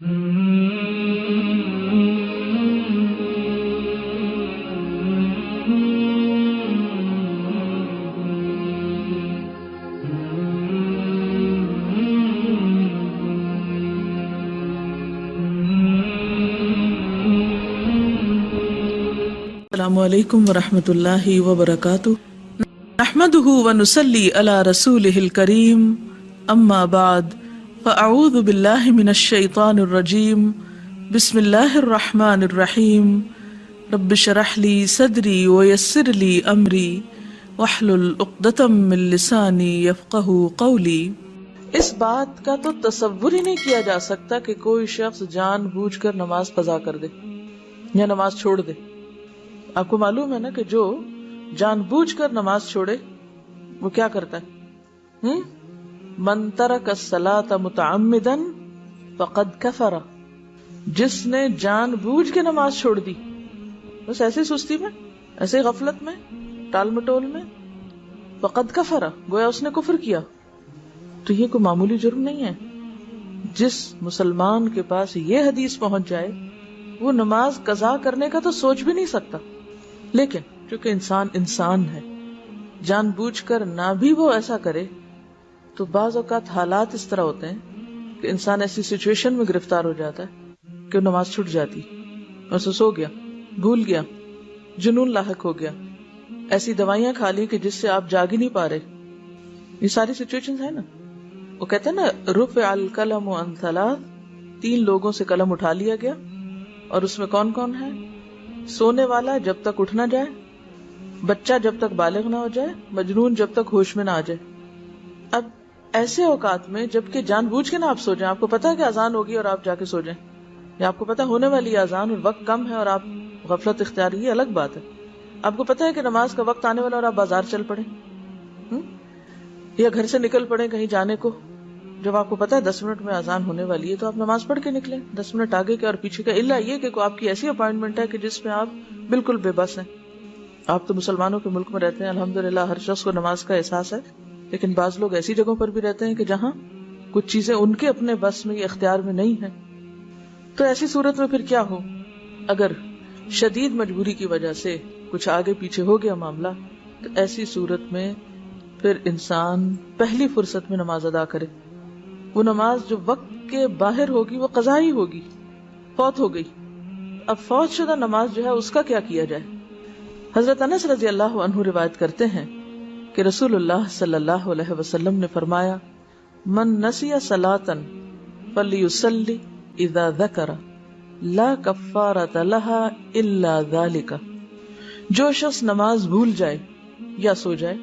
السلام علیکم ورحمۃ اللہ وبرکاتہ، نحمده ونصلی علی رسولہ الکریم، اما بعد فاعوذ باللہ من الشیطان الرجیم، بسم اللہ الرحمن الرحیم، رب اشرح لی صدری ویسر لی امری واحلل عقدۃ من لسانی یفقہوا قولی۔ اس بات کا تو تصور ہی نہیں کیا جا سکتا کہ کوئی شخص جان بوجھ کر نماز قضا کر دے یا نماز چھوڑ دے۔ آپ کو معلوم ہے نا کہ جو جان بوجھ کر نماز چھوڑے وہ کیا کرتا ہے؟ من ترک الصلاۃ متعمدا فقد کفر، جس نے جان بوجھ کے نماز چھوڑ دی، بس ایسے سستی میں، ایسے غفلت میں، ٹال مٹول میں، فقد کفر، گویا اس نے کفر کیا۔ تو یہ کوئی معمولی جرم نہیں ہے۔ جس مسلمان کے پاس یہ حدیث پہنچ جائے وہ نماز قضا کرنے کا تو سوچ بھی نہیں سکتا، لیکن چونکہ انسان ہے، جان بوجھ کر نہ بھی وہ ایسا کرے تو بعض اوقات حالات اس طرح ہوتے ہیں کہ انسان ایسی سچویشن میں گرفتار ہو جاتا ہے کہ نماز چھوٹ جاتی، بس سو گیا، بھول گیا، جنون لاحق ہو گیا، ایسی دوائیاں کھا لی کہ جس سے آپ جاگ ہی نہیں پا رہے۔ یہ ساری سچویشن ہے نا۔ وہ کہتے ہیں نا رفع القلم عن ثلاث، 3 لوگوں سے قلم اٹھا لیا گیا، اور اس میں کون کون ہے؟ سونے والا جب تک اٹھ نہ جائے، بچہ جب تک بالغ نہ ہو جائے، مجنون جب تک ہوش میں نہ آ جائے۔ اب ایسے اوقات میں جبکہ جان بوجھ کے نہ آپ سو جائیں، آپ کو پتا ہے کہ اذان ہوگی اور آپ جا کے سو جائیں، یا آپ کو پتا ہونے والی اذان اور وقت کم ہے اور آپ غفلت اختیار، یہ الگ بات ہے۔ آپ کو پتا ہے کہ نماز کا وقت آنے والا اور آپ بازار چل پڑے، یا گھر سے نکل پڑے کہیں جانے کو، جب آپ کو پتا ہے 10 منٹ میں اذان ہونے والی ہے تو آپ نماز پڑھ کے نکلیں 10 منٹ آگے کے اور پیچھے کا، الا یہ کہ آپ کی ایسی اپائنٹمنٹ ہے کہ جس میں آپ بالکل بے بس ہیں۔ آپ تو مسلمانوں کے ملک میں رہتے ہیں، الحمدللہ ہر شخص کو نماز کا احساس ہے، لیکن بعض لوگ ایسی جگہوں پر بھی رہتے ہیں کہ جہاں کچھ چیزیں ان کے اپنے بس میں یا اختیار میں نہیں ہیں۔ تو ایسی صورت میں پھر کیا ہو؟ اگر شدید مجبوری کی وجہ سے کچھ آگے پیچھے ہو گیا معاملہ، تو ایسی صورت میں پھر انسان پہلی فرصت میں نماز ادا کرے۔ وہ نماز جو وقت کے باہر ہوگی وہ قضا ہی ہوگی، فوت ہو گئی۔ اب فوت شدہ نماز جو ہے اس کا کیا کیا جائے؟ حضرت انس رضی اللہ عنہ روایت کرتے ہیں کہ رسول اللہ صلی اللہ علیہ وسلم نے فرمایا، من نسی صلاۃ فلیصلی اذا ذکر لا کفارۃ لها الا ذلک، جو شخص نماز بھول جائے یا سو جائے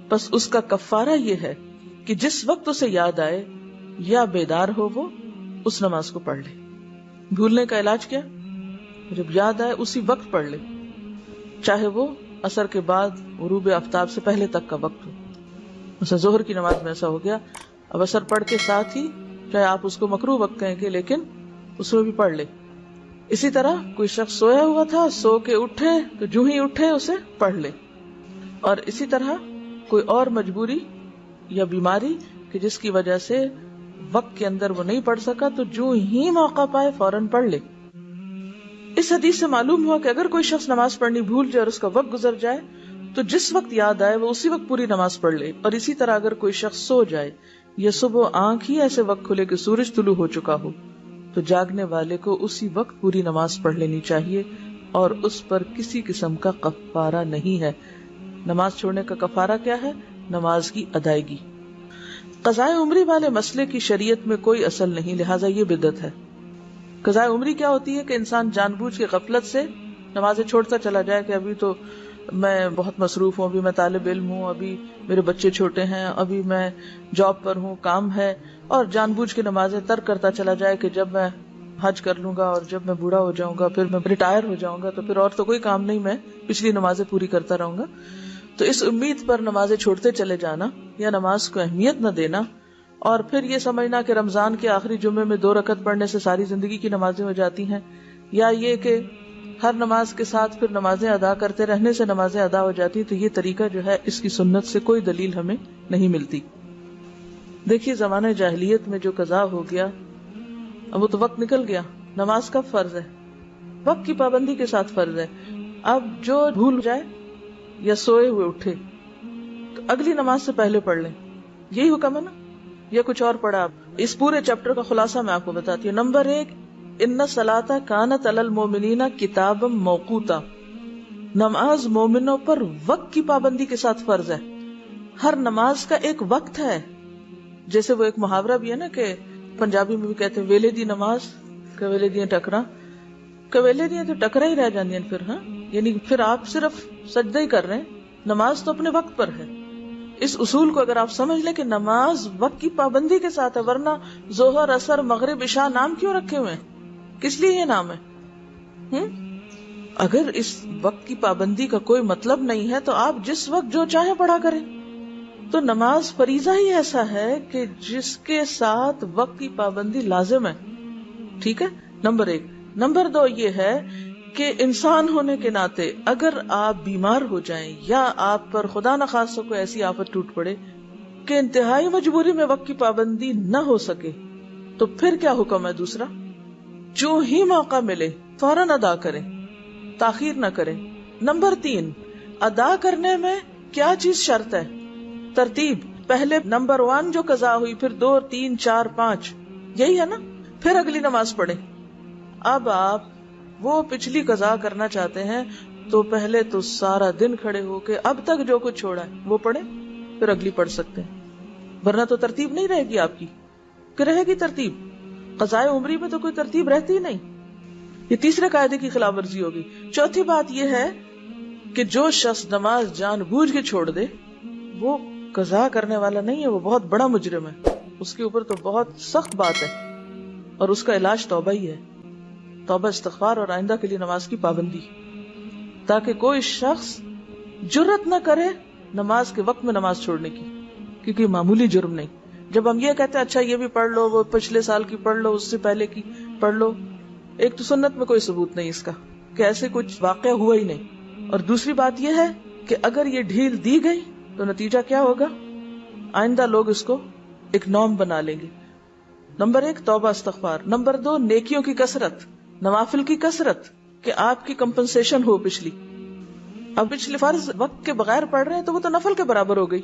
بس اس کا کفارہ یہ ہے کہ جس وقت اسے یاد آئے یا بیدار ہو وہ اس نماز کو پڑھ لے۔ بھولنے کا علاج کیا؟ جب یاد آئے اسی وقت پڑھ لے، چاہے وہ عصر کے بعد غروب آفتاب سے پہلے تک کا وقت ہو۔ مثلا ظہر کی نماز میں ایسا ہو گیا، اب عصر پڑھ کے ساتھ ہی، چاہے آپ اس کو مکروہ وقت کہیں گے لیکن اس میں بھی پڑھ لے۔ اسی طرح کوئی شخص سویا ہوا تھا، سو کے اٹھے تو جو ہی اٹھے اسے پڑھ لے۔ اور اسی طرح کوئی اور مجبوری یا بیماری کہ جس کی وجہ سے وقت کے اندر وہ نہیں پڑھ سکا تو جو ہی موقع پائے فوراً پڑھ لے۔ اس حدیث سے معلوم ہوا کہ اگر کوئی شخص نماز پڑھنی بھول جائے اور اس کا وقت گزر جائے تو جس وقت یاد آئے وہ اسی وقت پوری نماز پڑھ لے۔ اور اسی طرح اگر کوئی شخص سو جائے یا صبح آنکھ ہی ایسے وقت کھلے کہ سورج طلوع ہو چکا ہو تو جاگنے والے کو اسی وقت پوری نماز پڑھ لینی چاہیے، اور اس پر کسی قسم کا کفارہ نہیں ہے۔ نماز چھوڑنے کا کفارہ کیا ہے؟ نماز کی ادائیگی۔ قضائے عمری والے مسئلے کی شریعت میں کوئی اصل نہیں، لہٰذا یہ بدعت ہے۔ قضائے عمری کیا ہوتی ہے کہ انسان جان بوجھ کے غفلت سے نمازیں چھوڑتا چلا جائے کہ ابھی تو میں بہت مصروف ہوں، ابھی میں طالب علم ہوں، ابھی میرے بچے چھوٹے ہیں، ابھی میں جاب پر ہوں، کام ہے، اور جان بوجھ کے نمازیں ترک کرتا چلا جائے کہ جب میں حج کر لوں گا اور جب میں بوڑھا ہو جاؤں گا، پھر میں ریٹائر ہو جاؤں گا تو پھر اور تو کوئی کام نہیں، میں پچھلی نمازیں پوری کرتا رہوں گا۔ تو اس امید پر نمازیں چھوڑتے چلے جانا یا نماز کو اہمیت نہ دینا، اور پھر یہ سمجھنا کہ رمضان کے آخری جمعے میں 2 رکعت پڑھنے سے ساری زندگی کی نمازیں ہو جاتی ہیں، یا یہ کہ ہر نماز کے ساتھ پھر نمازیں ادا کرتے رہنے سے نمازیں ادا ہو جاتی، تو یہ طریقہ جو ہے اس کی سنت سے کوئی دلیل ہمیں نہیں ملتی۔ دیکھیے زمانہ جاہلیت میں جو قضا ہو گیا اب وہ تو وقت نکل گیا. نماز کب فرض ہے؟ وقت کی پابندی کے ساتھ فرض ہے. اب جو بھول جائے یا سوئے ہوئے اٹھے تو اگلی نماز سے پہلے پڑھ لیں. یہی حکم ہے نا یا کچھ اور پڑھا آپ؟ اس پورے چیپٹر کا خلاصہ میں آپ کو بتاتی ہوں. نمبر 1، ان الصلاۃ کانت علی المؤمنین کتابا موقوتا. نماز مومنوں پر وقت کی پابندی کے ساتھ فرض ہے. ہر نماز کا ایک وقت ہے. جیسے وہ ایک محاورہ بھی ہے نا کہ پنجابی میں بھی کہتے ہیں ویلے دی نماز کویلے دیاں ٹکرا. کویلے دیاں تو ٹکرا ہی رہ جاندیاں پھر. ہاں یعنی پھر آپ صرف سجدہ ہی کر رہے ہیں، نماز تو اپنے وقت پر ہے. اس اصول کو اگر آپ سمجھ لیں کہ نماز وقت کی پابندی کے ساتھ ہے، ورنہ ظہر اثر مغرب عشاء نام کیوں رکھے ہوئے ہیں؟ کس لیے یہ نام ہے؟ اگر اس وقت کی پابندی کا کوئی مطلب نہیں ہے تو آپ جس وقت جو چاہیں پڑھا کریں. تو نماز فریضہ ہی ایسا ہے کہ جس کے ساتھ وقت کی پابندی لازم ہے. ٹھیک ہے، نمبر 1. نمبر 2 یہ ہے کہ انسان ہونے کے ناطے اگر آپ بیمار ہو جائیں یا آپ پر خدا نخواستہ کوئی ایسی آفت ٹوٹ پڑے کہ انتہائی مجبوری میں وقت کی پابندی نہ ہو سکے تو پھر کیا حکم ہے؟ دوسرا، جو ہی موقع ملے فوراً ادا کریں، تاخیر نہ کریں. نمبر 3، ادا کرنے میں کیا چیز شرط ہے؟ ترتیب. پہلے نمبر 1 جو قضا ہوئی، پھر 2 3 4 5، یہی ہے نا. پھر اگلی نماز پڑھیں. اب آپ وہ پچھلی قضا کرنا چاہتے ہیں تو پہلے تو سارا دن کھڑے ہو کے اب تک جو کچھ چھوڑا ہے وہ پڑھیں، پھر اگلی پڑھ سکتے ہیں. ورنہ تو ترتیب نہیں رہے گی آپ کی. کہ رہے گی ترتیب؟ قضائے عمری میں تو کوئی ترتیب رہتی ہی نہیں. یہ تیسرے قاعدے کی خلاف ورزی ہوگی. چوتھی بات یہ ہے کہ جو شخص نماز جان بوجھ کے چھوڑ دے وہ قضا کرنے والا نہیں ہے، وہ بہت بڑا مجرم ہے. اس کے اوپر تو بہت سخت بات ہے اور اس کا علاج توبہ ہی ہے. توبہ، استغفار اور آئندہ کے لیے نماز کی پابندی، تاکہ کوئی شخص جرت نہ کرے نماز کے وقت میں نماز چھوڑنے کی، کیونکہ معمولی جرم نہیں. جب ہم یہ کہتے ہیں اچھا یہ بھی پڑھ لو، وہ پچھلے سال کی پڑھ لو، اس سے پہلے کی پڑھ لو، ایک تو سنت میں کوئی ثبوت نہیں اس کا کہ ایسے کچھ واقعہ ہوا ہی نہیں. اور دوسری بات یہ ہے کہ اگر یہ ڈھیل دی گئی تو نتیجہ کیا ہوگا؟ آئندہ لوگ اس کو ایک نارم بنا لیں گے. نمبر 1 توبہ استغفار. نمبر 2 نیکیوں کی کثرت، نوافل کی کثرت، کہ آپ کی کمپنسیشن ہو پچھلی. اب پچھلے فرض وقت کے بغیر پڑھ رہے ہیں تو وہ تو نفل کے برابر ہو گئی،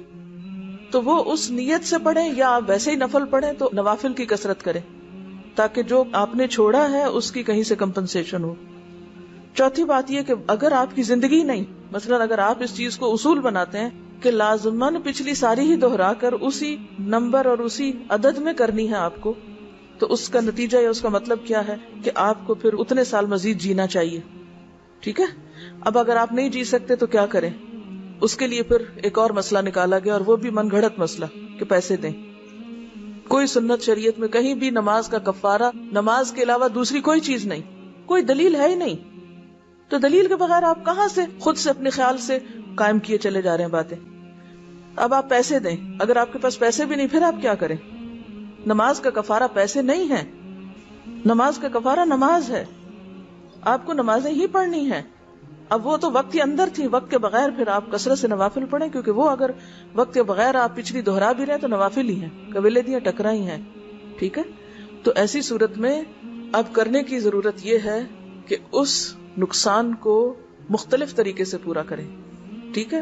تو وہ اس نیت سے پڑھیں یا آپ ویسے ہی نفل پڑھیں تو نوافل کی کثرت کریں تاکہ جو آپ نے چھوڑا ہے اس کی کہیں سے کمپنسیشن ہو. چوتھی بات یہ کہ اگر آپ کی زندگی نہیں، مثلا اگر آپ اس چیز کو اصول بناتے ہیں کہ لازماً پچھلی ساری ہی دہرا کر اسی نمبر اور اسی عدد میں کرنی ہے آپ کو، تو اس کا نتیجہ یا اس کا مطلب کیا ہے کہ آپ کو پھر اتنے سال مزید جینا چاہیے. ٹھیک ہے. اب اگر آپ نہیں جی سکتے تو کیا کریں؟ اس کے لیے پھر ایک اور مسئلہ نکالا گیا، اور وہ بھی من گھڑت مسئلہ کہ پیسے دیں. کوئی سنت شریعت میں کہیں بھی نماز کا کفارہ نماز کے علاوہ دوسری کوئی چیز نہیں، کوئی دلیل ہے ہی نہیں. تو دلیل کے بغیر آپ کہاں سے خود سے اپنے خیال سے قائم کیے چلے جا رہے ہیں باتیں. اب آپ پیسے دیں، اگر آپ کے پاس پیسے بھی نہیں پھر آپ کیا کریں؟ نماز کا کفارہ پیسے نہیں ہے، نماز کا کفارہ نماز ہے. آپ کو نمازیں ہی پڑھنی ہیں. اب وہ تو وقت کے اندر تھی، وقت کے بغیر پھر آپ کثرت سے نوافل پڑھیں، کیونکہ وہ اگر وقت کے بغیر آپ پچھلی دہرا بھی رہے تو نوافل ہی ہیں، قبیلے دیاں ٹکرا ہی ہیں. ٹھیک ہے. تو ایسی صورت میں اب کرنے کی ضرورت یہ ہے کہ اس نقصان کو مختلف طریقے سے پورا کریں. ٹھیک ہے.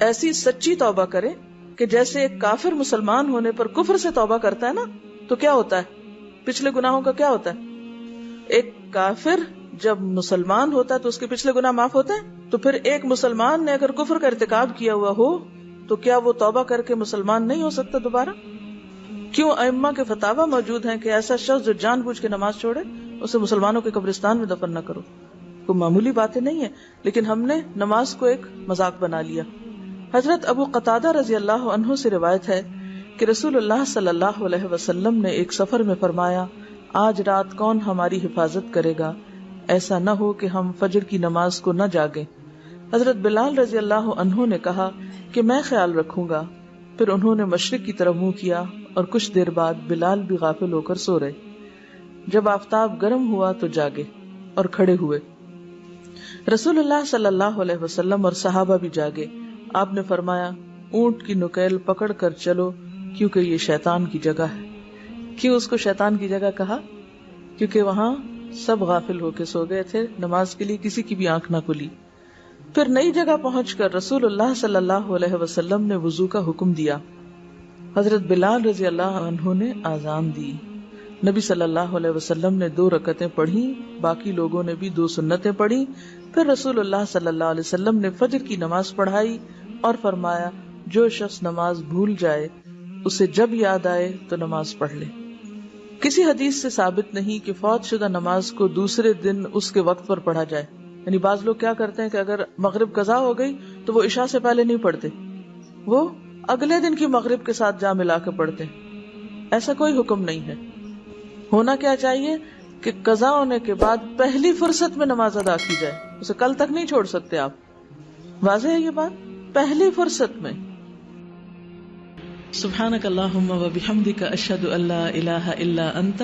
ایسی سچی توبہ کریں کہ جیسے ایک کافر مسلمان ہونے پر کفر سے توبہ کرتا ہے نا، تو کیا ہوتا ہے؟ پچھلے گناہوں کا کیا ہوتا ہے؟ ایک کافر جب مسلمان ہوتا ہے تو اس کے پچھلے گناہ معاف ہوتے ہیں. تو پھر ایک مسلمان نے اگر کفر کا ارتکاب کیا ہوا ہو تو کیا وہ توبہ کر کے مسلمان نہیں ہو سکتا دوبارہ؟ کیوں ائمہ کے فتاوی موجود ہیں کہ ایسا شخص جو جان بوجھ کے نماز چھوڑے اسے مسلمانوں کے قبرستان میں دفن نہ کرو. کوئی معمولی باتیں نہیں ہیں، لیکن ہم نے نماز کو ایک مذاق بنا لیا. حضرت ابو قتادہ رضی اللہ عنہ سے روایت ہے کہ رسول اللہ صلی اللہ علیہ وسلم نے ایک سفر میں فرمایا، آج رات کون ہماری حفاظت کرے گا؟ ایسا نہ ہو کہ ہم فجر کی نماز کو نہ جاگیں. حضرت بلال رضی اللہ عنہ نے کہا کہ میں خیال رکھوں گا. پھر انہوں نے مشرق کی طرف منہ کیا اور کچھ دیر بعد بلال بھی غافل ہو کر سو رہے. جب آفتاب گرم ہوا تو جاگے اور کھڑے ہوئے. رسول اللہ صلی اللہ علیہ وسلم اور صحابہ بھی جاگے. آپ نے فرمایا، اونٹ کی نکیل پکڑ کر چلو کیونکہ یہ شیطان کی جگہ ہے. کیوں اس کو شیطان کی جگہ کہا؟ کیونکہ وہاں سب غافل ہو کے سو گئے تھے، نماز کے لیے کسی کی بھی آنکھ نہ کھلی۔ پھر نئی جگہ پہنچ کر رسول اللہ صلی اللہ علیہ وسلم نے وضو کا حکم دیا۔ حضرت بلال رضی اللہ عنہ نے آذان دی۔ نبی صلی اللہ علیہ وسلم نے 2 رکعتیں پڑھی، باقی لوگوں نے بھی 2 سنتیں پڑھی۔ پھر رسول اللہ صلی اللہ علیہ وسلم نے فجر کی نماز پڑھائی اور فرمایا جو شخص نماز بھول جائے اسے جب یاد آئے تو نماز پڑھ لے۔ کسی حدیث سے ثابت نہیں کہ فوت شدہ نماز کو دوسرے دن اس کے وقت پر پڑھا جائے، یعنی بعض لوگ کیا کرتے ہیں کہ اگر مغرب قضا ہو گئی تو وہ عشاء سے پہلے نہیں پڑھتے، وہ اگلے دن کی مغرب کے ساتھ جا ملا کے پڑھتے ہیں۔ ایسا کوئی حکم نہیں ہے۔ ہونا کیا چاہیے کہ قضا ہونے کے بعد پہلی فرصت میں نماز ادا کی جائے، اسے کل تک نہیں چھوڑ سکتے آپ۔ واضح ہے یہ بات؟ پہلی فرصت میں۔ سبحانک اللہم و بحمدک اشہد ان لا الہ الا انت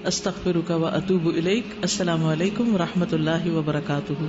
استغفرک و اتوب الیک۔ السلام علیکم و رحمۃ اللہ وبرکاتہ۔